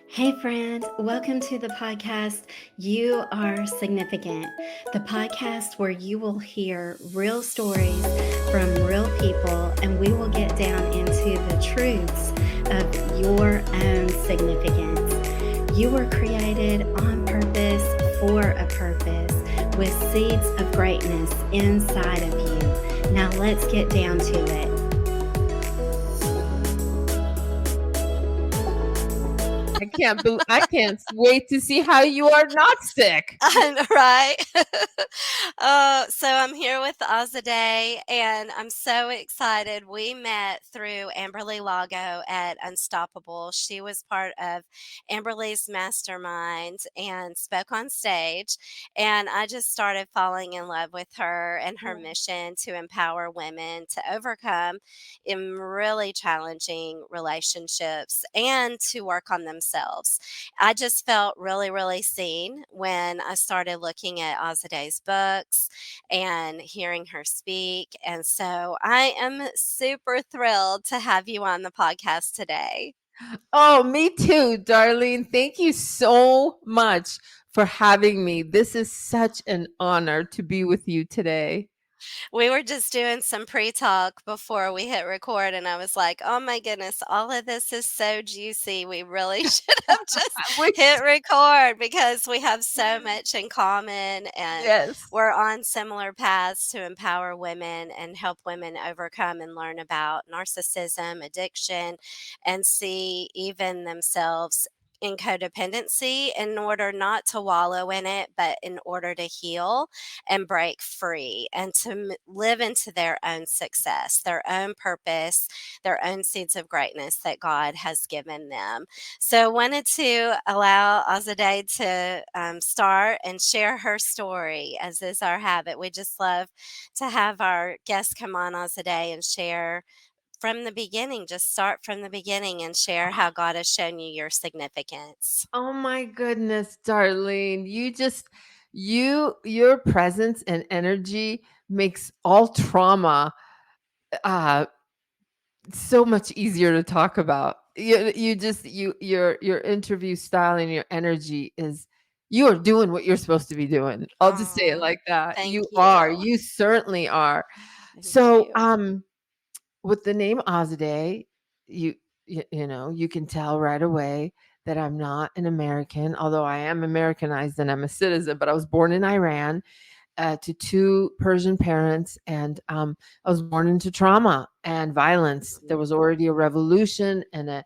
Hey, friend, welcome to the podcast You Are Significant, the podcast where you will hear real stories from real people and we will get down into the truths of your own significance. You were created on purpose for a purpose with seeds of greatness inside of you. Now let's get down to it. I can't wait to see how you are not sick. Right. So I'm here with Azadeh, and I'm so excited. We met through Amberly Lago at Unstoppable. She was part of Amberly's mastermind and spoke on stage. And I just started falling in love with her and her mission to empower women to overcome in really challenging relationships and to work on themselves. I just felt really, really seen when I started looking at Azadeh's books and hearing her speak. And so I am super thrilled to have you on the podcast today. Oh, me too, Darlene. Thank you so much for having me. This is such an honor to be with you today. We were just doing some pre-talk before we hit record, and I was like, "Oh my goodness, all of this is so juicy. We really should have just hit record because we have so much in common and Yes. we're on similar paths to empower women and help women overcome and learn about narcissism, addiction, and see even themselves in codependency in order not to wallow in it, but in order to heal and break free and to live into their own success, their own purpose, their own seeds of greatness that God has given them. So, wanted to allow Azadeh to start and share her story, as is our habit. We just love to have our guests come on, Azadeh, and share from the beginning. Just start from the beginning and share how God has shown you your significance. Oh my goodness, Darlene. Your presence and energy makes all trauma so much easier to talk about. Your interview style and your energy is, you are doing what you're supposed to be doing. I'll just say it like that. Thank you. You certainly are. Thank So, you. with the name Azadeh, you can tell right away that I'm not an American, although I am Americanized and I'm a citizen, but I was born in Iran to two Persian parents, and I was born into trauma and violence. There was already a revolution and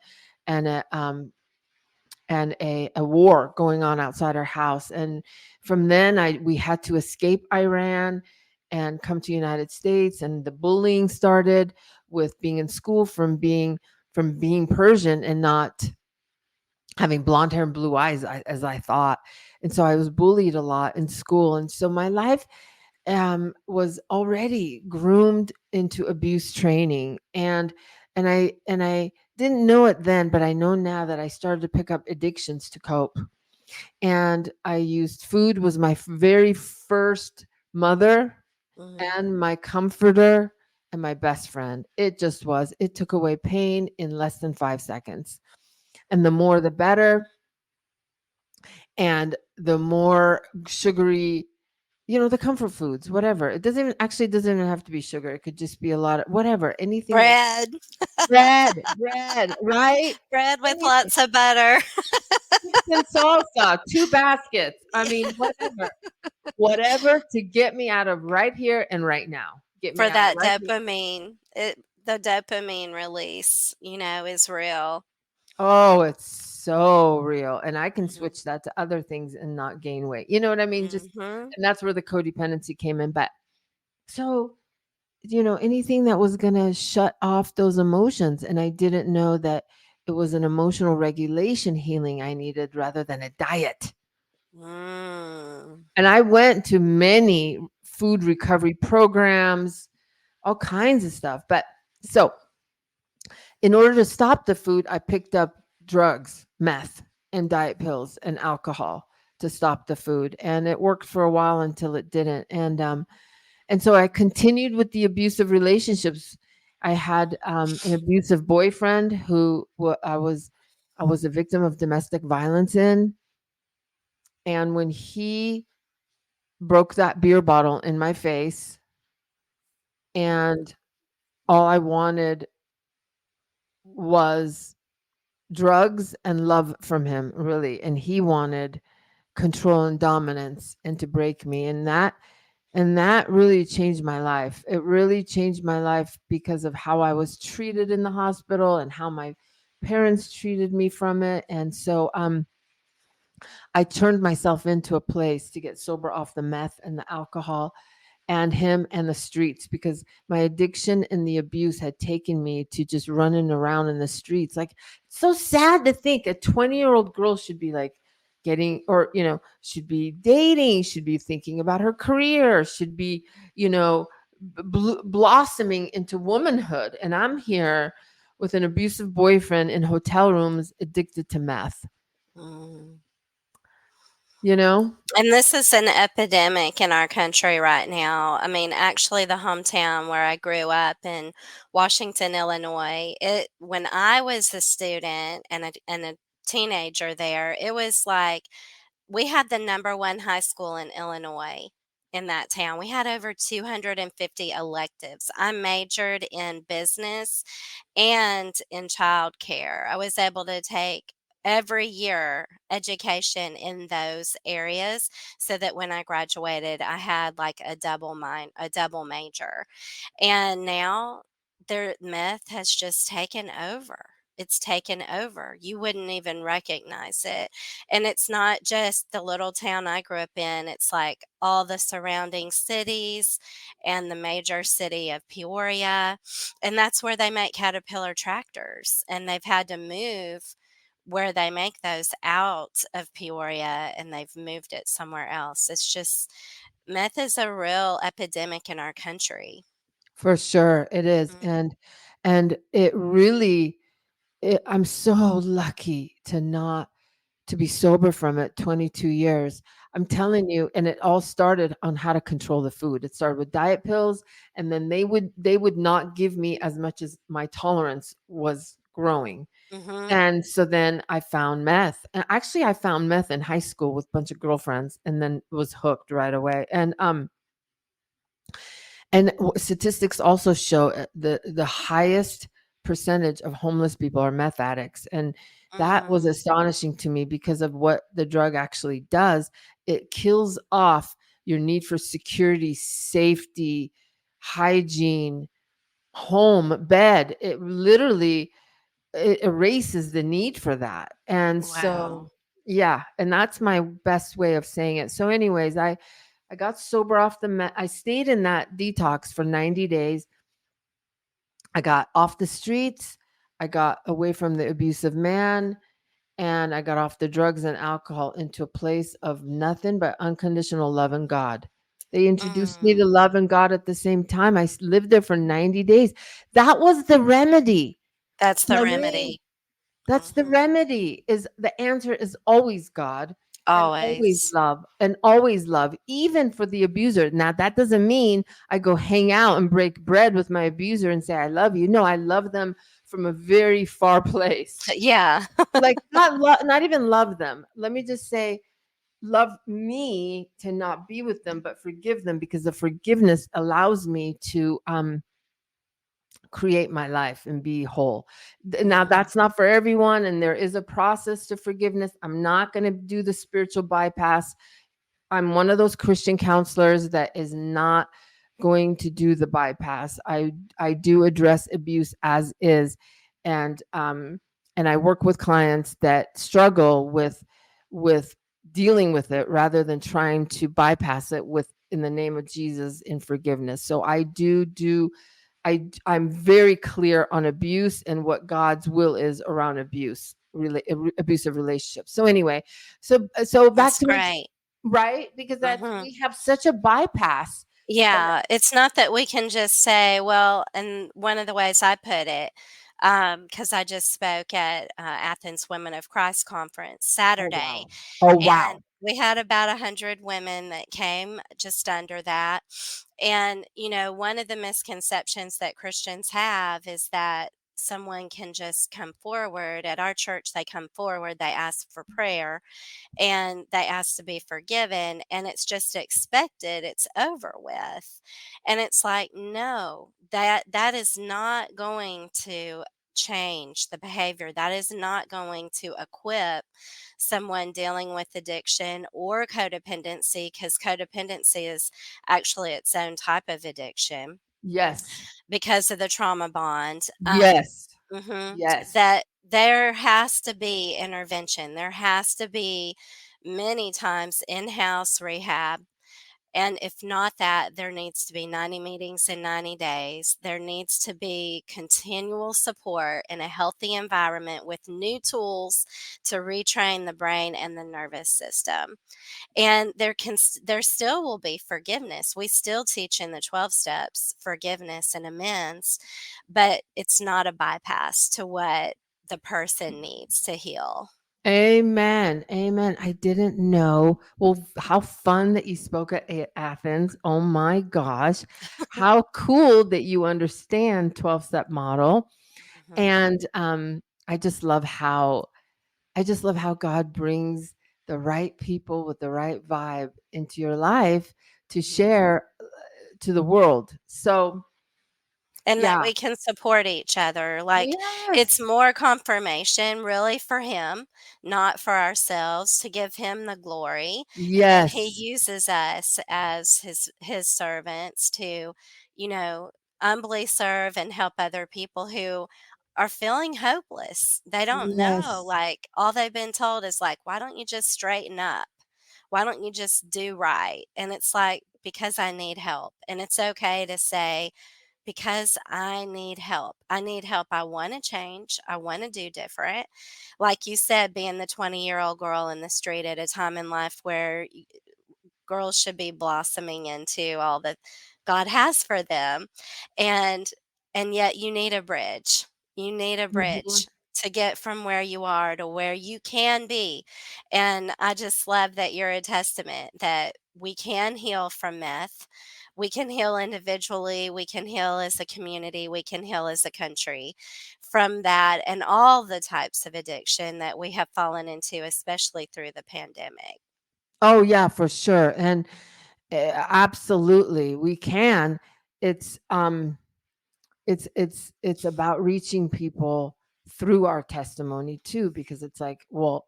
a war going on outside our house, and from then we had to escape Iran and come to the United States, and the bullying started with being in school from being Persian and not having blonde hair and blue eyes as I thought. And so I was bullied a lot in school. And so my life was already groomed into abuse training. And I didn't know it then, but I know now that I started to pick up addictions to cope. And I used food was my very first mother and my comforter and my best friend. It just was. It took away pain in less than 5 seconds. And the more the better. And the more sugary, the comfort foods, whatever. It doesn't even have to be sugar. It could just be a lot of whatever, anything. Bread. Bread, right? Bread with lots of butter. And salsa, 2 baskets. I mean, whatever to get me out of right here and right now. For that dopamine. The dopamine release, is real. Oh, it's so real. And I can switch that to other things and not gain weight. You know what I mean? And that's where the codependency came in. But so, anything that was going to shut off those emotions. And I didn't know that it was an emotional regulation healing I needed rather than a diet. And I went to many food recovery programs, all kinds of stuff. But so in order to stop the food, I picked up drugs, meth, and diet pills and alcohol to stop the food. And it worked for a while until it didn't. And so I continued with the abusive relationships. I had an abusive boyfriend who I was I was a victim of domestic violence in. And when he broke that beer bottle in my face, and all I wanted was drugs and love from him, really. And he wanted control and dominance and to break me. And that really changed my life. It really changed my life because of how I was treated in the hospital and how my parents treated me from it. And so I turned myself into a place to get sober off the meth and the alcohol and him and the streets, because my addiction and the abuse had taken me to just running around in the streets. Like, it's so sad to think a 20-year-old girl should be like getting, or, should be dating, should be thinking about her career, should be, blossoming into womanhood. And I'm here with an abusive boyfriend in hotel rooms addicted to meth, Mm. you know? And this is an epidemic in our country right now. I mean, actually, the hometown where I grew up in Washington, Illinois, when I was a student and a teenager there, it was like we had the number one high school in Illinois in that town. We had over 250 electives. I majored in business and in childcare. I was able to take every year education in those areas so that when I graduated, I had like a double major. And now their meth has just taken over. It's taken over. You wouldn't even recognize it. And it's not just the little town I grew up in, it's like all the surrounding cities and the major city of Peoria. And that's where they make Caterpillar tractors. And they've had to move where they make those out of Peoria and they've moved it somewhere else. It's just meth is a real epidemic in our country. For sure, it is. Mm. And it really, I'm so lucky to be sober from it 22 years. I'm telling you, and it all started on how to control the food. It started with diet pills, and then they would not give me as much as my tolerance was growing. Mhm. And so then I found meth. And actually I found meth in high school with a bunch of girlfriends and then was hooked right away. And statistics also show the highest percentage of homeless people are meth addicts. And that was Mhm. astonishing to me because of what the drug actually does. It kills off your need for security, safety, hygiene, home, bed. It erases the need for that. And so, Wow. yeah, and that's my best way of saying it. So anyways, I got sober off I stayed in that detox for 90 days. I got off the streets. I got away from the abusive man, and I got off the drugs and alcohol into a place of nothing but unconditional love and God. They introduced me to Mm. love and God at the same time. Lived there for 90 days. That was the remedy. That's the Marlene, remedy. that's the Mhm. remedy. Is the answer is always God, and Always. always love, even for the abuser. Now that doesn't mean I go hang out and break bread with my abuser and say I love you. No, I love them from a very far place. Yeah. Like not even love them. Let me just say love me to not be with them, but forgive them, because the forgiveness allows me to create my life and be whole. Now, Mhm. that's not for everyone, and there is a process to forgiveness. I'm not going to do the spiritual bypass. I'm one of those Christian counselors that is not going to do the bypass. I do address abuse as is, and I work with clients that struggle with dealing with it rather than trying to bypass it with in the name of Jesus in forgiveness. So I'm very clear on abuse and what God's will is around abusive relationships. So anyway, so back That's to my great. right, because that's Mhm. we have such a bypass. But Yeah, it's not that we can just say, well, and one of the ways I put it, because I just spoke at Athens Women of Christ conference oh Saturday, wow, oh and wow, we had about 100 women that came, just under that. And, one of the misconceptions that Christians have is that someone can just come forward. At our church, they come forward, they ask for prayer, and they ask to be forgiven, and it's just expected, it's over with. And it's like, no, that is not going to change the behavior. That is not going to equip someone dealing with addiction or codependency, because codependency is actually its own type of addiction Yes. because of the trauma bond. Yes. Mhm, Yes. that there has to be intervention. There has to be many times in-house rehab, and if not that, there needs to be 90 meetings in 90 days. There needs to be continual support in a healthy environment with new tools to retrain the brain and the nervous system. And there still will be forgiveness. We still teach in the 12 steps forgiveness and amends, but it's not a bypass to what the person needs to heal. Amen. Amen. I didn't know. Well, how fun that you spoke at Athens. Oh my gosh. How cool that you understand 12-step model. Mhm. And I just love how God brings the right people with the right vibe into your life to Mhm. share to the world. So, And that yeah. we can support each other. Like, it's Yes. more confirmation really for him, not for ourselves, to give him the glory. And he Yes. uses us as his servants to, you know, humbly serve and help other people who are feeling hopeless. They don't know. Yes. Like, all they've been told is like, why don't you just straighten up? Why don't you just do right? And it's like, because I need help. And it's okay to say, because I need help. I need help. I want to change. I want to do different. Like you said, being the 20-year-old girl in the street at a time in life where girls should be blossoming into all that God has for them. And yet you need a bridge. You need a Mhm. bridge to get from where you are to where you can be. And I just love that you're a testament that we can heal from meth. We can heal individually, we can heal as a community, we can heal as a country from that and all the types of addiction that we have fallen into, especially through the pandemic. Oh yeah, for sure. And absolutely, we can. It's it's about reaching people through our testimony too, because it's like, well,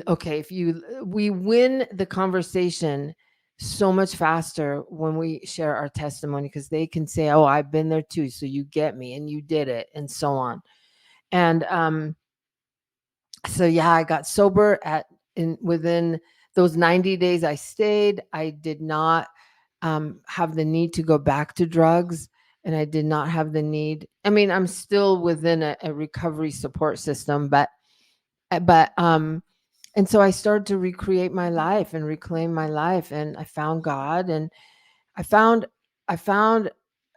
okay, if you we win the conversation so much faster when we share our testimony, because they can say, "Oh, I've been there too, so you get me, and you did it," and so on. And so yeah, I got sober at in within those 90 days I stayed. I did not have the need to go back to drugs, and I did not have the need. I mean, I'm still within a recovery support system, but and so I started to recreate my life and reclaim my life, and I found God, and I found I found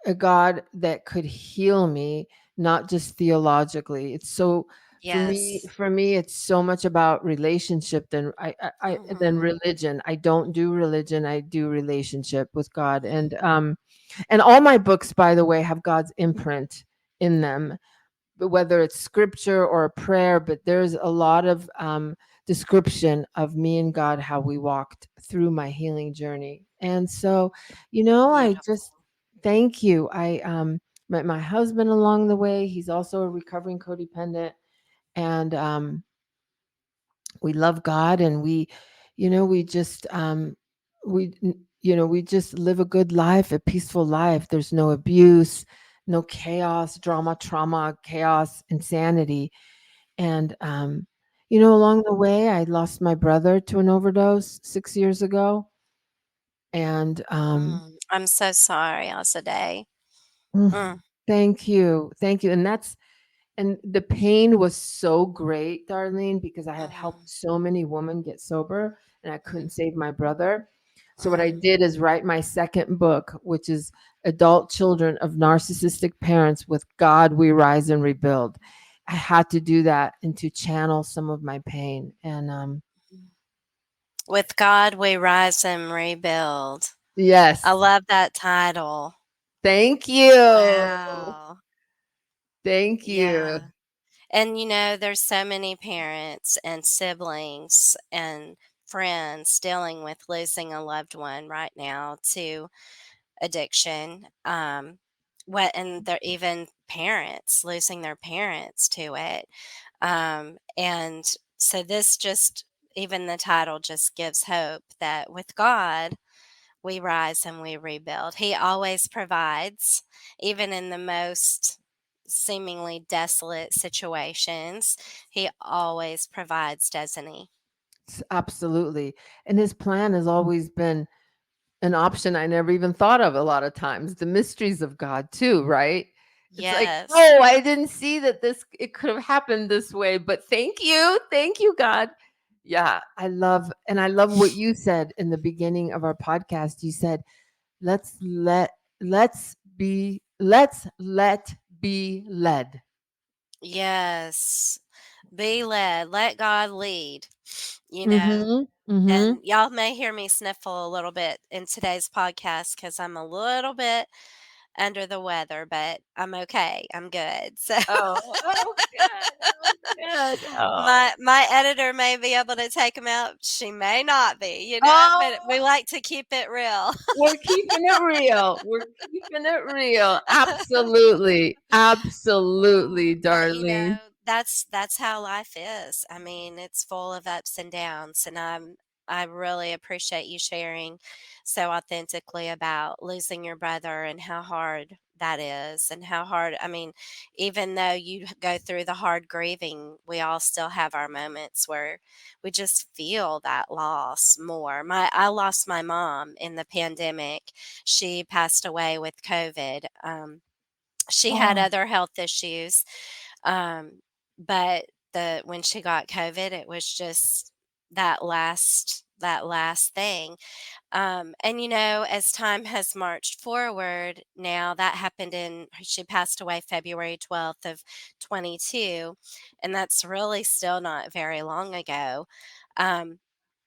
a God that could heal me, not just theologically. It's so Yes. for me, it's so much about relationship than than Mhm. religion. I don't do religion. I do relationship with God. And all my books, by the way, have God's imprint in them, but whether it's scripture or a prayer, but there's a lot of description of me and God, how we walked through my healing journey. And so, I just Beautiful. thank you. I met my husband along the way. He's also a recovering codependent. And we love God, and we just we just live a good life, a peaceful life. There's no abuse, no chaos, drama, trauma, chaos, insanity. And along the way, I lost my brother to an overdose 6 years ago. And I'm so sorry, Azadeh. mm, Mm, thank you. And the pain was so great, Darlene, because I had mm, helped so many women get sober, and I couldn't mm, save my brother. So what I mm. did is write my second book, which is Adult Children of Narcissistic Parents, with God We Rise and Rebuild. I had to do that and to channel some of my pain. And With God we rise and rebuild. I yes, love that title. thank you. Wow. Thank you. Yeah. And there's so many parents and siblings and friends dealing with losing a loved one right now to addiction. And they're even parents losing their parents to it. And so this just, even the title just gives hope that with God, we rise and we rebuild. He always provides, even in the most seemingly desolate situations. He always provides, doesn't he? Absolutely. And his plan has always been an option I never even thought of a lot of times. The mysteries of God too, right? It's like, Yes. oh, I didn't see that it could have happened this way, but thank you. Thank you, God. Yeah, I love what you said in the beginning of our podcast. You said, let's let let's let be led. Yes. Be led. Let God lead. You know, Mhm. Mhm. and y'all may hear me sniffle a little bit in today's podcast because I'm a little bit under the weather, but I'm okay. I'm good. So Oh, oh good. Oh good. Oh. my editor may be able to take them out. She may not be, but Oh. we like to keep it real. We're keeping it real. We're keeping it real. Absolutely. Absolutely, But darling. that's how life is. I mean, it's full of ups and downs, and I really appreciate you sharing so authentically about losing your brother and how hard that is, and how hard, I mean, even though you go through the hard grieving, we all still have our moments where we just feel that loss more. My I lost my mom in the pandemic. She passed away with COVID. She had Oh. other health issues, um, but the when she got COVID, it was just that last thing. And as time has marched forward, now that happened she passed away February 12th of 22, and that's really still not very long ago. Um,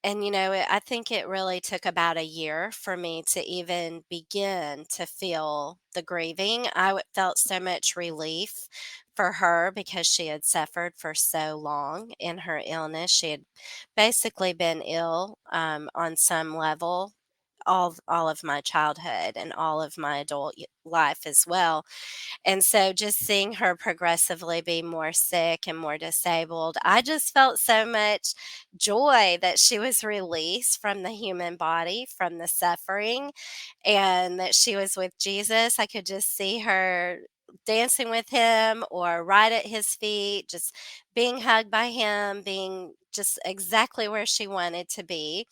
and I think it really took about a year for me to even begin to feel the grieving. Felt so much relief for her because she had suffered for so long in her illness. She had basically been ill, on some level all of my childhood and all of my adult life as well. And so just seeing her progressively be more sick and more disabled, I just felt so much joy that she was released from the human body, from the suffering, and that she was with Jesus. I could just see her dancing with him or right at his feet, just being hugged by him, being just exactly where she wanted to be.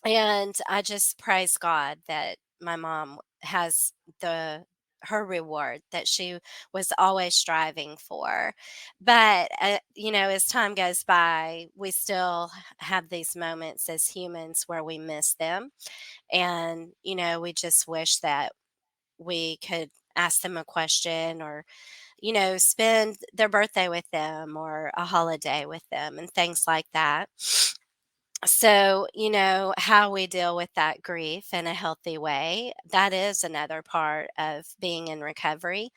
And I just praise God that my mom has the her reward that she was always striving for. But as time goes by, we still have these moments as humans where we miss them, and we just wish that we could ask them a question, or spend their birthday with them or a holiday with them and things like that. So, how we deal with that grief in a healthy way, that is another part of being in recovery.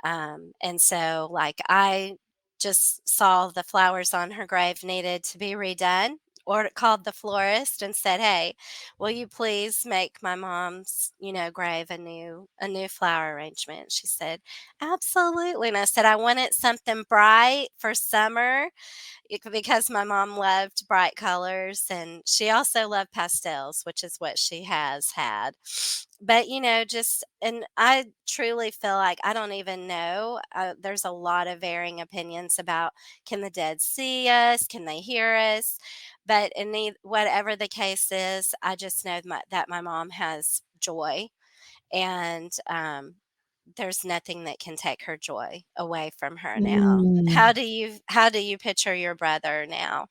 And so, like, I just saw the flowers on her grave needed to be redone, or called the florist and said, "Hey, will you please make my mom's, grave a new flower arrangement?" She said, "Absolutely." And I said, "I wanted something bright for summer, because my mom loved bright colors, and she also loved pastels, which is what she has had." But just, and I truly feel like, I don't even know, there's a lot of varying opinions about, can the dead see us, can they hear us? But whatever the case is, I just know that my mom has joy, and there's nothing that can take her joy away from her now. Mm. How do you picture your brother now?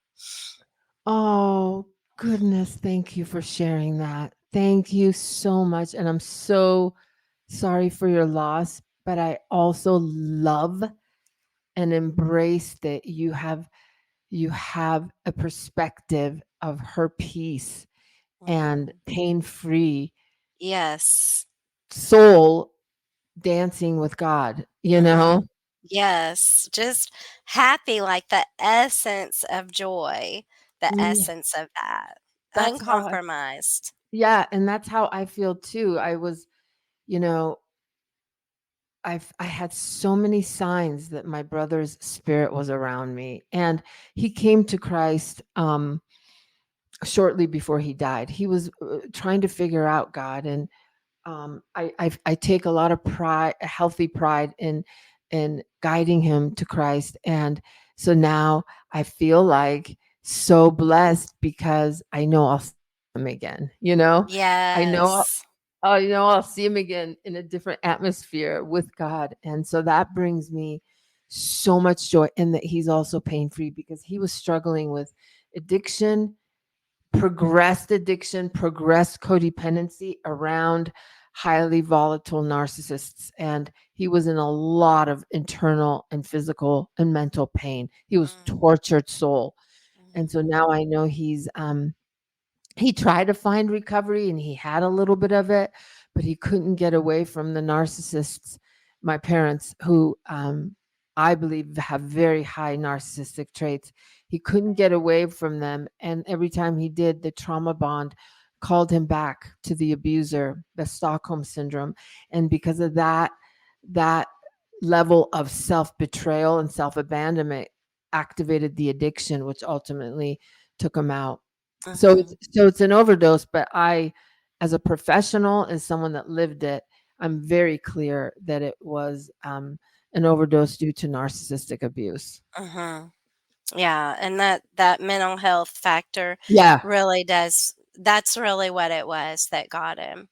Oh, goodness. Thank you for sharing that. Thank you so much. And I'm so sorry for your loss, but I also love and embrace that you have a perspective of her peace and Mhm. pain-free Yes. soul dancing with God, you Mhm. know? Yes, just happy, like the essence of joy, the Yeah, essence of that, that's how uncompromised. yeah, and that's how I feel too. I was, you know, I had so many signs that my brother's spirit was around me, and he came to Christ shortly before he died. He was trying to figure out God, and I take a lot of pride, a healthy pride in guiding him to Christ, and so now I feel like so blessed because I know I'll see him again. I know Yes. I'll see him again in a different atmosphere with God, and so that brings me so much joy, and that he's also pain free because he was struggling with addiction, progressed addiction, progressed codependency around highly volatile narcissists. And he was in a lot of internal and physical and mental pain. He was Mm, tortured soul. And so mhm, now I know he tried to find recovery and he had a little bit of it, but he couldn't get away from the narcissists, my parents, who I believe have very high narcissistic traits. He couldn't get away from them. And every time he did, the trauma bond called him back to the abuser, the Stockholm syndrome. And because of that level of self betrayal and self abandonment activated the addiction, which ultimately took him out. mhm. So it's an overdose, but I, as a professional, as someone that lived it, I'm very clear that it was an overdose due to narcissistic abuse. Mhm. Yeah, and that mental health factor Yeah. really does that's really what it was that got him.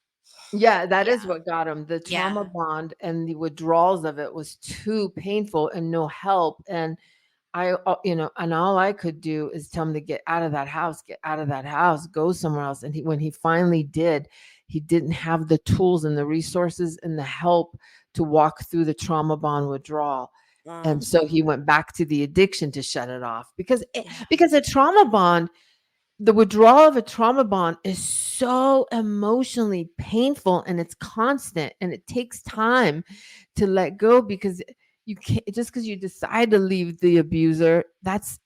Yeah, that is Yeah. what got him. The trauma Yeah. bond and the withdrawals of it was too painful and no help. And and all I could do is tell him to get out of that house, get out of that house, go somewhere else. And when he finally did, he didn't have the tools and the resources and the help to walk through the trauma bond withdrawal. And so he Mhm. went back to the addiction to shut it off Yeah. because a trauma bond, the withdrawal of a trauma bond is so emotionally painful and it's constant and it takes time to let go because you can't just because you decide to leave the abuser, that's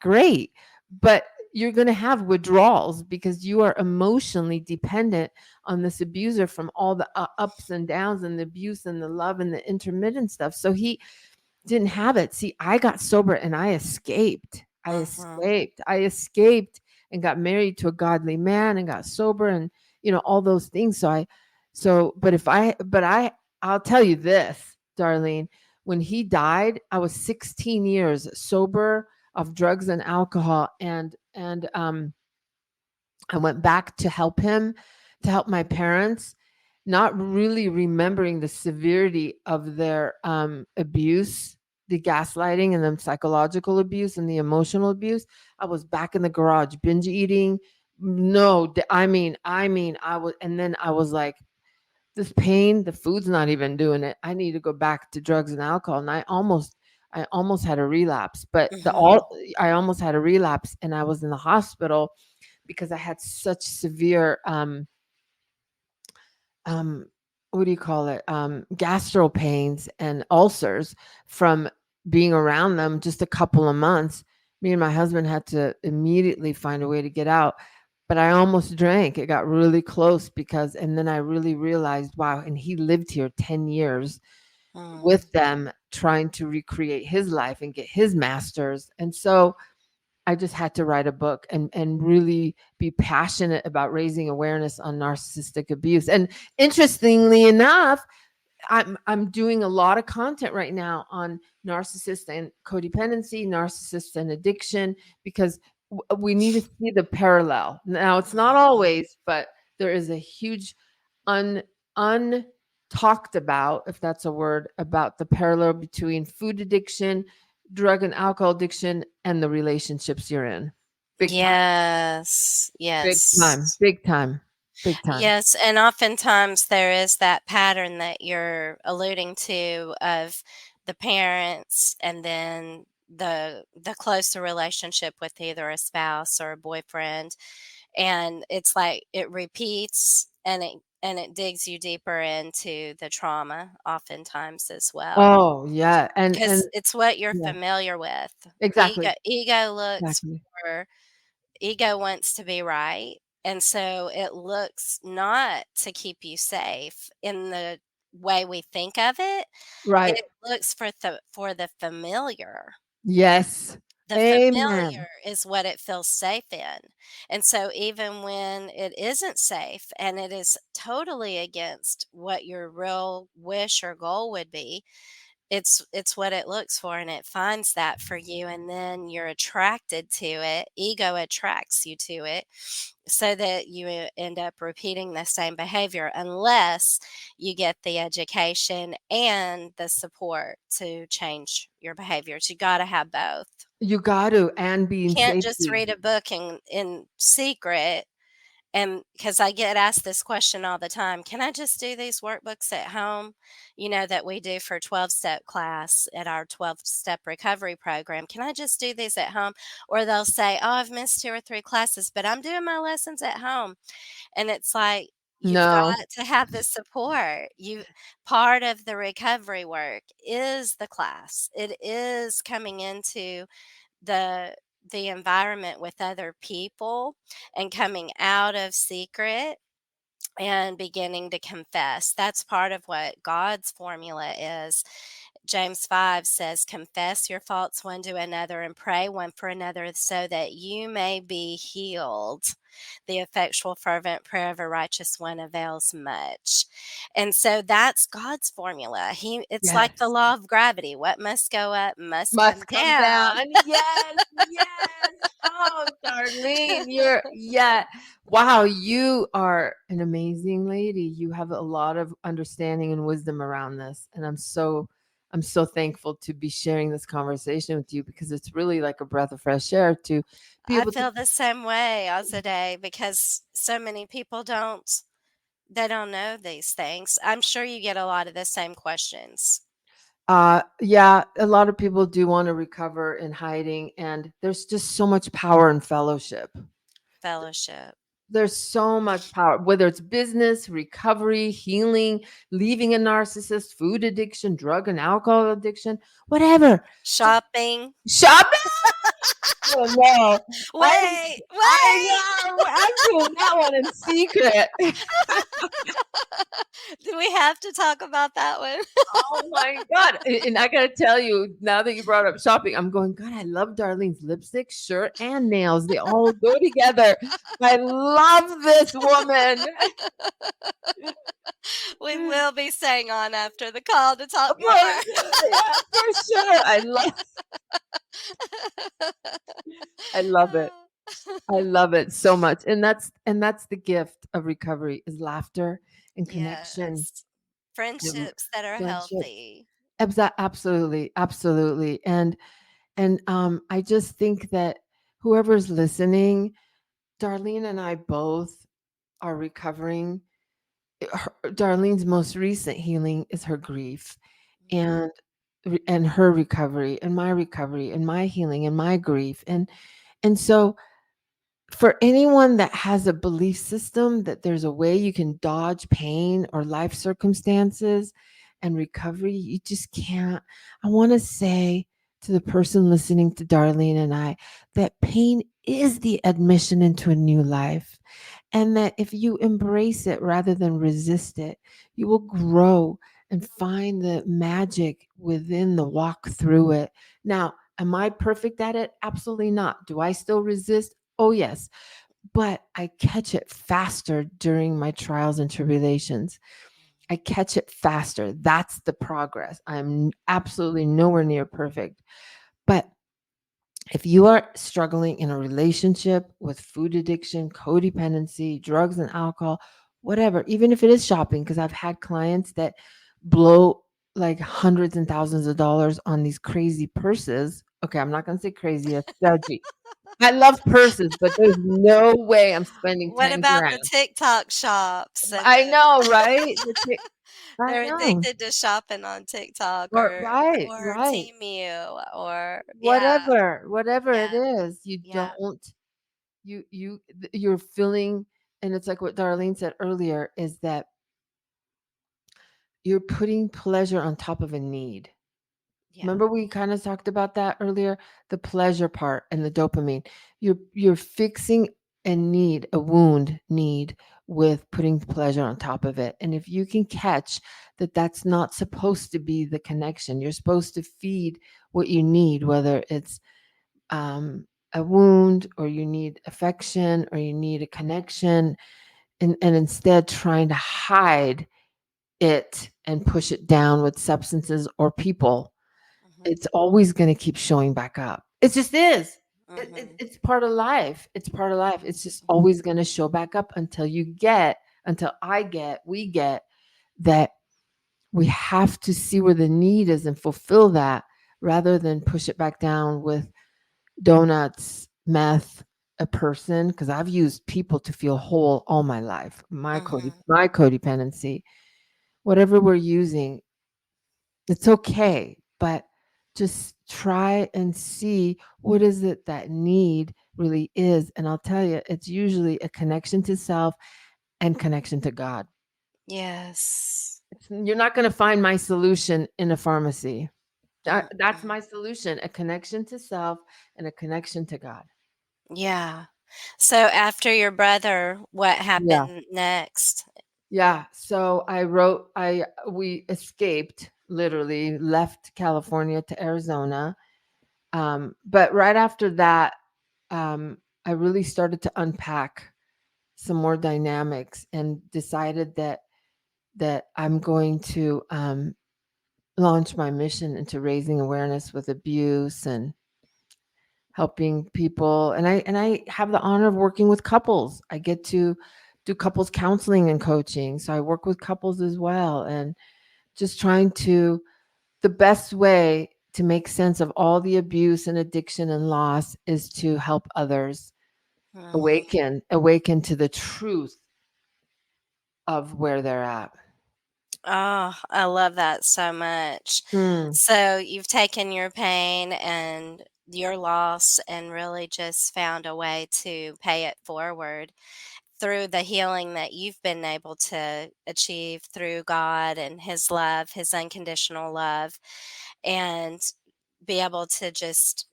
great. But you're going to have withdrawals because you are emotionally dependent on this abuser from all the ups and downs and the abuse and the love and the intermittent stuff. So he didn't have it. See, I got sober and I escaped. I Mhm. escaped. I escaped and got married to a godly man and got sober and all those things. I'll tell you this, Darlene, when he died, I was 16 years sober of drugs and alcohol and I went back to help him, to help my parents, not really remembering the severity of their abuse, the gaslighting and the psychological abuse and the emotional abuse. I was back in the garage binge eating. No, I mean, I was, and then I was like, this pain, the food's not even doing it. I need to go back to drugs and alcohol. And I almost had a relapse, but Mhm. I almost had a relapse and I was in the hospital because I had such severe um what do you call it? Gastro pains and ulcers from being around them just a couple of months. Me and my husband had to immediately find a way to get out. But I almost drank. It got really close and then I really realized, wow, and he lived here 10 years Mm. with them trying to recreate his life and get his masters. And so I just had to write a book and really be passionate about raising awareness on narcissistic abuse. And interestingly enough, I'm doing a lot of content right now on narcissist and codependency, narcissist and addiction, because we need to see the parallel. Now, it's not Mhm. always, but there is a huge un untalked about, if that's a word, about the parallel between food addiction, drug and alcohol addiction, and the relationships you're in. Big time, Yes. big time, Yes. big time, big time. Yes, and oftentimes there is that pattern that you're alluding to of the parents and then the closer relationship with either a spouse or a boyfriend, and it's like it repeats and it digs you deeper into the trauma oftentimes as well, Oh, yeah, and because it's what you're yeah, familiar with. exactly, Ego looks exactly. for ego wants to be right, and so it looks not to keep you safe in the way we think of it. Right. It looks for the familiar. Yes. The Amen. familiar is what it feels safe in. And so even when it isn't safe and it is totally against what your real wish or goal would be, it's what it looks for and it finds that for you and then you're attracted to it. Ego attracts you to it so that you end up repeating the same behavior unless you get the education and the support to change your behaviors. You got to have both. You got to, and be in Can't just safety. read a book in secret. And because I get asked this question all the time, can I just do these workbooks at home? That we do for 12-step class at our 12-step recovery program. Can I just do these at home? Or they'll say, oh, I've missed 2 or 3 classes, but I'm doing my lessons at home. And it's like, you've No, got to have the support. Part of the recovery work is the class. It is coming into the the environment with other people and coming out of secret and beginning to confess. That's part of what God's formula is. James 5 says, confess your faults one to another and pray one for another so that you may be healed. The effectual, fervent prayer of a righteous one avails much. And so that's God's formula. It's like the yes. law of gravity. What must go up must come Must come down. down. Yes, yes. Oh, Darlene, yeah. Wow, you are an amazing lady. You have a lot of understanding and wisdom around this. And I'm so thankful to be sharing this conversation with you because it's really like a breath of fresh air to be I able to feel the same way, Azadeh, because so many people they don't know these things. I'm sure you get a lot of the same questions. yeah, a lot of people do want to recover in hiding, and there's just so much power in fellowship. Fellowship, There's so much power, whether it's business, recovery, healing, leaving a narcissist, food addiction, drug and alcohol addiction, whatever. Just shopping. shop. Oh no, I'm, Wait, I wait. know. I'm doing that one in secret. Do we have to talk about that one? Oh my God. And I gotta tell you, now that you brought up shopping, I'm going, God, I love Darlene's lipstick, shirt, and nails. They all go together. I love this woman. We will be staying on after the call to talk more. Yeah, for sure. I love it. I love it so much. And that's the gift of recovery is laughter and connection Yes. and Friendships that are friendship. healthy. Absolutely, absolutely. And I just think that whoever's listening, Darlene and I both are recovering. Darlene's most recent healing is her grief Mhm. and her recovery and my healing and my grief. And so for anyone that has a belief system that there's a way you can dodge pain or life circumstances and recovery, you just can't. I want to say to the person listening to Darlene and I that pain is the admission into a new life. And that if you embrace it rather than resist it, you will grow and find the magic within the walk through it. Now, am I perfect at it? Absolutely not. Do I still resist? Oh, yes. But I catch it faster during my trials and tribulations. I catch it faster. That's the progress. I'm absolutely nowhere near perfect. But if you are struggling in a relationship with food addiction, codependency, drugs and alcohol, whatever, even if it is shopping, because I've had clients that blow like hundreds and thousands of dollars on these crazy purses. Okay, I'm not going to say crazy, that's dodgy. I love purses, but there's no way I'm spending What 10 about the grand. TikTok shops and I know, right? I they're know. addicted to shopping on TikTok Right, or right. Temu or yeah, Whatever it yeah, is, you yeah. don't you're feeling, and it's like what Darlene said earlier is that you're putting pleasure on top of a need. Yeah. Remember we kind of talked about that earlier, the pleasure part and the dopamine. You're fixing a need, a wound need with putting pleasure on top of it. And if you can catch that that's not supposed to be the connection. You're supposed to feed what you need, whether it's a wound or you need affection or you need a connection, and instead trying to hide it and push it down with substances or people, Mhm. it's always going to keep showing back up. It just is. Mhm. It's part of life. It's part of life. It's just Mhm. always going to show back up until we get that we have to see where the need is and fulfill that rather than push it back down with donuts, meth, a person. Because I've used people to feel whole all my life. Mhm. My codependency, whatever we're using, it's okay, but just try and see what is it that need really is. And I'll tell you, it's usually a connection to self and connection to God. Yes. You're not going to find my solution in a pharmacy. That's Mm-mm. my solution, a connection to self and a connection to God. Yeah. So after your brother, what Yeah. happened next? Yeah. So we escaped, literally left California to Arizona. But right after that, I really started to unpack some more dynamics and decided that I'm going to launch my mission into raising awareness with abuse and helping people. And I have the honor of working with couples. I get to do couples counseling and coaching, so I work with couples as well, and just trying to the best way to make sense of all the abuse and addiction and loss is to help others Mhm. awaken to the truth of where they're at. Oh, I love that so much. Mm, So you've taken your pain and your loss and really just found a way to pay it forward through the healing that you've been able to achieve through God and His love, His unconditional love, and be able to just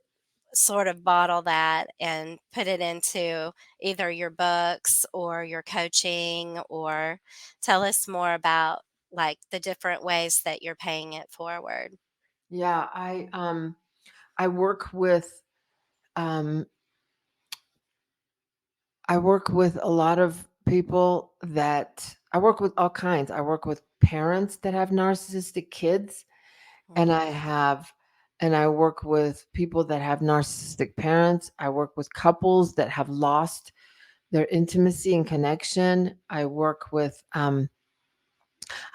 sort of bottle that and put it into either your books or your coaching, or tell us more about like the different ways that you're paying it forward. yeah, I work with um I work with a lot of people that I work with all kinds. I work with parents that have narcissistic kids, and Mhm. I work with people that have narcissistic parents. I work with couples that have lost their intimacy and connection.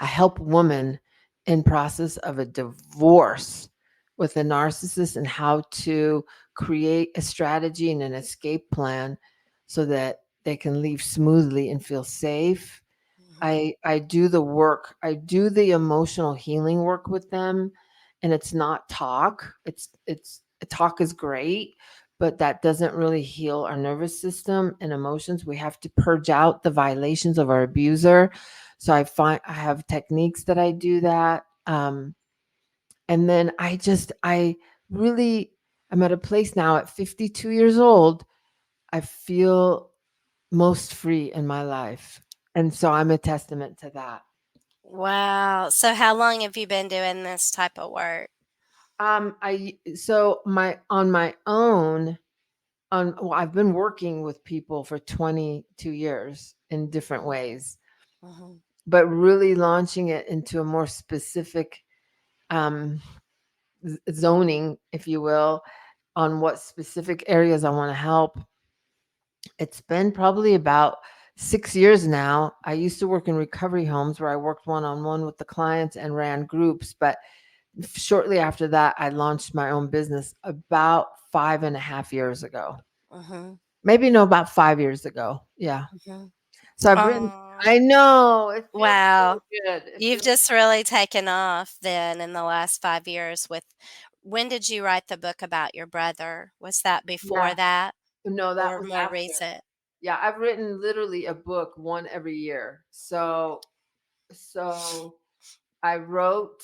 I help women in process of a divorce with a narcissist and how to create a strategy and an escape plan so that they can leave smoothly and feel safe. Mhm. I do the work. I do the emotional healing work with them, and it's not talk. It's talk is great, but that doesn't really heal our nervous system and emotions. We have to purge out the violations of our abuser. So I have techniques that I do that. And then I really I'm at a place now at 52 years old. I feel most free in my life. And so I'm a testament to that. Wow. So how long have you been doing this type of work? I so my on my own on well, I've been working with people for 22 years in different Mhm. ways, Mhm. but really launching it into a more specific um zoning, if you will, on what specific areas I want to help. It's been probably about 6 years now. I used to work in recovery homes where I worked one on one with the clients and ran groups, but shortly after that, I launched my own business about 5.5 years ago. Mhm. Maybe no, about 5 years ago. Yeah. Mhm. So I've written. Oh, I know it feels so wow. good. It You've feels just really taken off then in the last 5 years with when did you write the book about your brother? Was that before yeah. that No, that or was more after. recent? Yeah, I've written literally a book, one every year. So I wrote,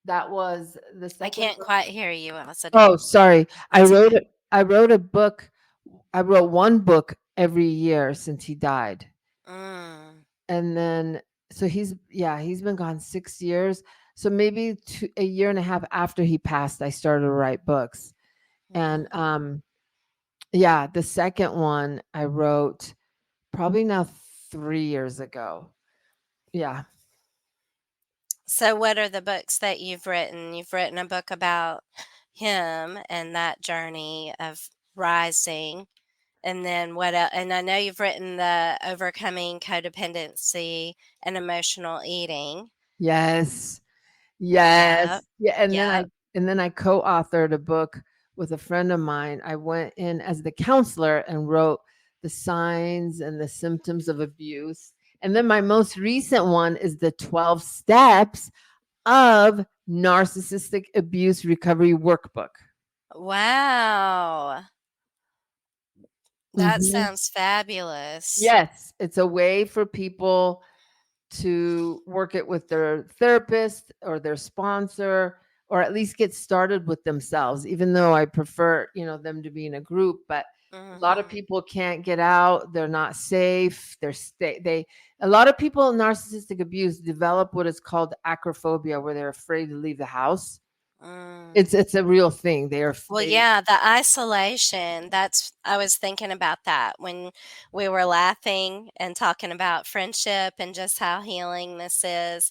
that was the I second can't book. quite hear you, Azadeh. Oh, sorry. That's okay. I wrote a book. I wrote one book every year since he died. Mm, And then so he's been gone 6 years. So maybe a year and a half after he passed, I started to write books. And mhm. yeah, the second one I wrote probably now 3 years ago. Yeah. So, what are the books that you've written? You've written a book about him and that journey of rising. And then what else? And I know you've written the Overcoming Codependency and Emotional Eating. Yes. Yep. Yes. Yeah, Yep. and then I co-authored a book with a friend of mine. I went in as the counselor and wrote the signs and the symptoms of abuse. And then my most recent one is the 12 steps of narcissistic abuse recovery workbook. Wow. That Mhm. sounds fabulous. Yes, it's a way for people to work it with their therapist or their sponsor, or at least get started with themselves, even though I prefer, them to be in a group. But a lot of Hmm. people can't get out, they're not safe, they a lot of people in narcissistic abuse develop what is called acrophobia, where they're afraid to leave the house. Mm. It's a real thing. Well, yeah, the isolation, that's I was thinking about that when we were laughing and talking about friendship and just how healing this is.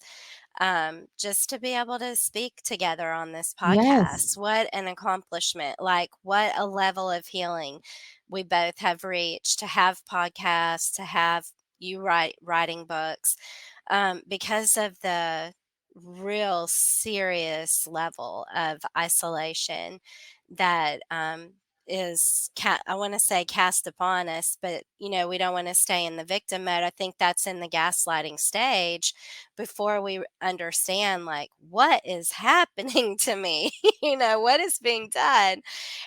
Just to be able to speak together on this Yes. podcast, what an accomplishment. Like, what a level of healing we both have reached to have podcasts, to have you writing books, because of the real serious level of isolation that I want to say cast upon us, but we don't want to stay in the victim mode. I think that's in the gaslighting stage before we understand like what is happening to me, what is being done,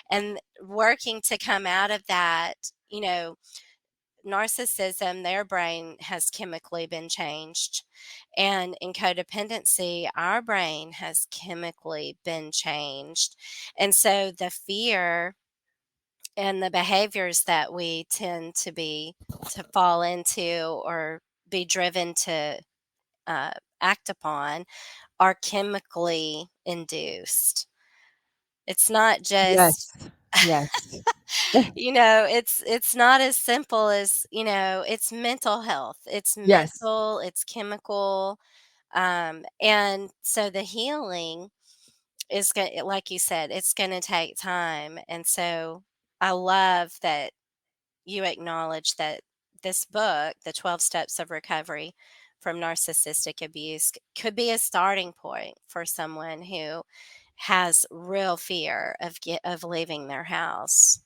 and working to come out of that. Narcissism, their brain has chemically been changed. And in codependency, our brain has chemically been changed. And so the fear and the behaviors that we tend to fall into or be driven to uh, act upon are chemically induced. It's not just Yes. Yes. it's not as simple as, it's mental health. It's Yes. mental, it's chemical. And so the healing is going, like you said, it's going to take time. And so I love that you acknowledge that this book, The 12 Steps of Recovery from Narcissistic Abuse, could be a starting point for someone who has real fear of leaving their house.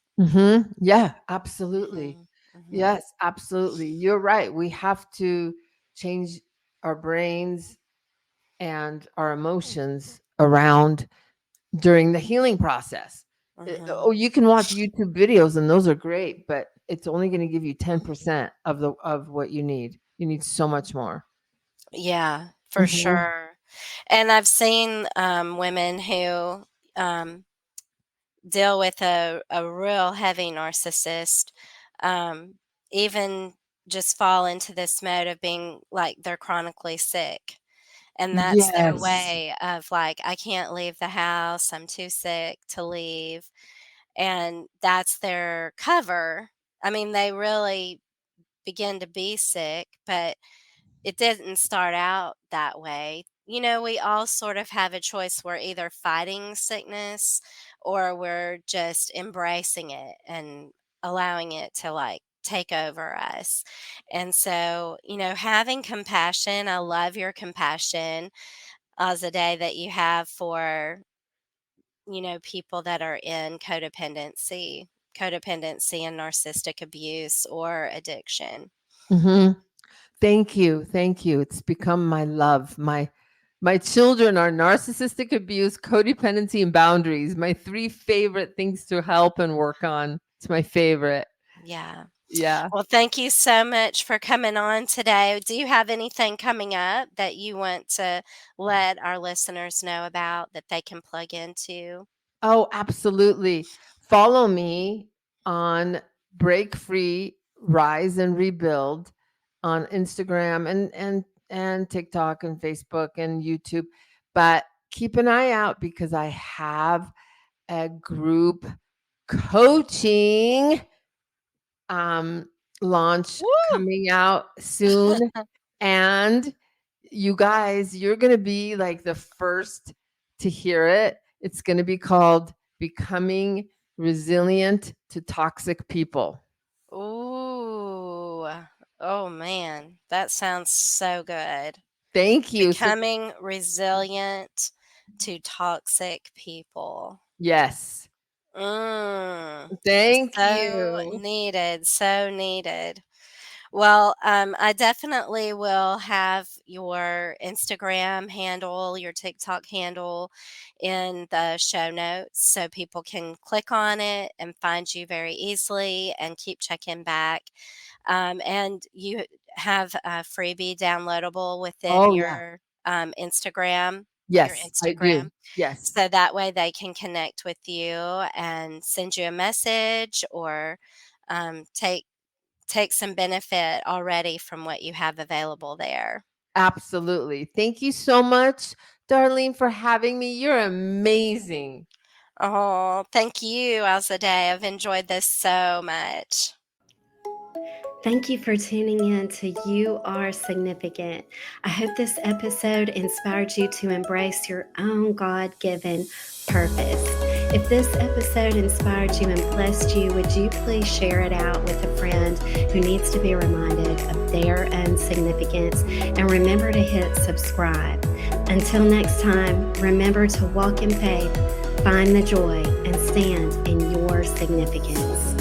Yeah, absolutely. Mhm, mhm, Yes, absolutely. You're right. We have to change our brains and our emotions around during the healing process. Oh, mhm, you can watch YouTube videos and those are great, but it's only going to give you mhm. 10% of what you need. You need so much more. Yeah, for Mhm. sure. And I've seen women who um, deal with a real heavy narcissist, um, even just fall into this mode of being like they're chronically sick. And that's their Yes. way of like, I can't leave the house. I'm too sick to leave. And that's their cover. I mean, they really begin to be sick, but it didn't start out that way. We all sort of have a choice. We're either fighting sickness or we're just embracing it and allowing it to like take over us. And so, having compassion, I love your compassion, Azadeh, that you have for, people that are in codependency and narcissistic abuse or addiction. Mhm. Thank you. Thank you. It's become my love. My children are narcissistic abuse, codependency, and boundaries. My three favorite things to help and work on. It's my favorite. Yeah. Yeah. Well, thank you so much for coming on today. Do you have anything coming up that you want to let our listeners know about that they can plug into? Oh, absolutely. Follow me on Break Free, Rise and Rebuild on Instagram and TikTok and Facebook and YouTube. But keep an eye out because I have a group coaching um launch Woo! coming out soon. And you guys, you're going to be like the first to hear it. It's going to be called Becoming Resilient to Toxic People. Ooh. Oh man, that sounds so good. Thank you. So, Becoming resilient to toxic people. yes. Mm. Thank So you. needed, so needed. Well, I definitely will have your Instagram handle, your TikTok handle in the show notes so people can click on it and find you very easily and keep checking back. And you have a freebie downloadable within Oh, yeah. your Yes, I Instagram. do. Yes. So that way they can connect with you and send you a message or take some benefit already from what you have available there. Absolutely. Thank you so much, Darlene, for having me. You're amazing. Oh, thank you, Azadeh. I've enjoyed this so much. Thank you for tuning in to You Are Significant. I hope this episode inspired you to embrace your own God given purpose. If this episode inspired you and blessed you, would you please share it out with a friend who needs to be reminded of their own significance? And remember to hit subscribe. Until next time, remember to walk in faith, find the joy, and stand in your significance.